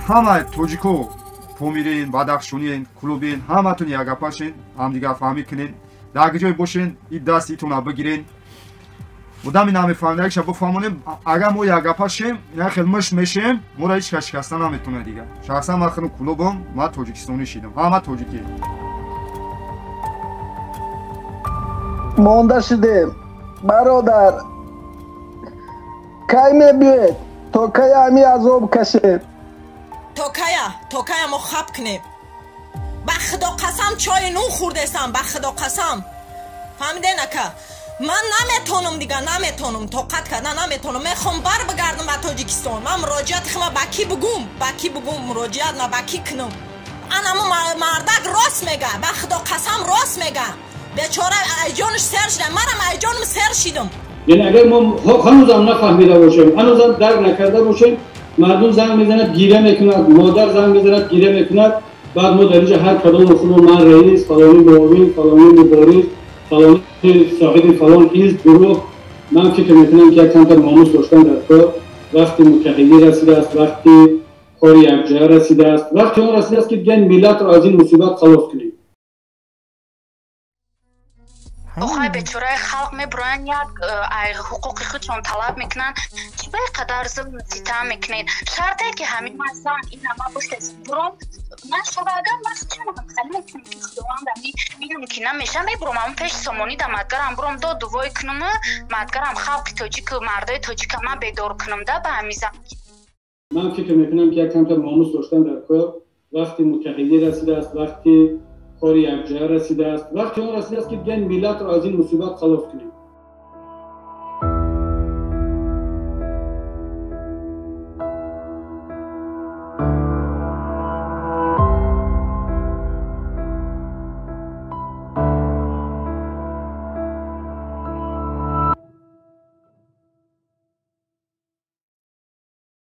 همه توجیکو پومیرین بدخشونین کلوبین همتون یک پاشین هم دیگه فهمی کنین در جای باشین این دست ایتون بگیرین بودم این همه فهمیده که بفهمونیم اگر ما یک پاشیم یک خیلی مش میشیم ما را هیچ شکستن نمیتونه دیگه شخصا من خیلی کلوبم من توجیکستانی شیدم همه توجیکی مانده شدیم برادر کی میبیوید تا کی همی عذاب کشید تا کی ما خب کنیم به خدا قسم چای نون خوردستم به خدا قسم فهمیده نکه من نمیتونم دیگه نمیتونم طاقت کردن نمیتونم میخوام بر بگردم به تاجیکستان من مراجعت خما با کی بگم مراجعت نه با کی کنم انا مردک راست میگه به خدا قسم راست میگه بیچاره ایجانش سر شده منم ایجانم سر شیدم یعنی اگر ما هنوزم نفهمیده باشیم هنوزم درک نکرده باشیم مردم زنگ میزند گیره میکند مادر زنگ میزند گیره میکند بعد ما در اینجا هر کدام خودمون من رئیس فلانی معاون فلانی مبارز فلانی صاحب فلان حزب گروه من فکر میکنم که یک کم ناموس داشتن در کار وقتی متحدی رسیده است وقتی کار یکجا رسیده است وقتی اون رسیده است که دیگه ملت رو از این مصیبت خلاص کنیم آخای بیچاره خلق میبرن یک حقوق خودشون طلب میکنن چه قدر ظلم ستم میکنین شرطه که همین مثلا این همه پشت برام من شباگم بس چنم خیلی که خداوند میگم که نمیشه میبرم اون پیش سامانی دمادگرم برام دو دوای کنم مادگرم خلق تاجیک مردای تاجیک من بیدار کنم ده به همیزم من فکر میکنم که یک کم ناموس داشتن در کار وقتی متحدی رسیده است وقتی کار یکجا رسیده است وقتی اون رسیده است که دیگه ملت رو از این مصیبت خلاص کنیم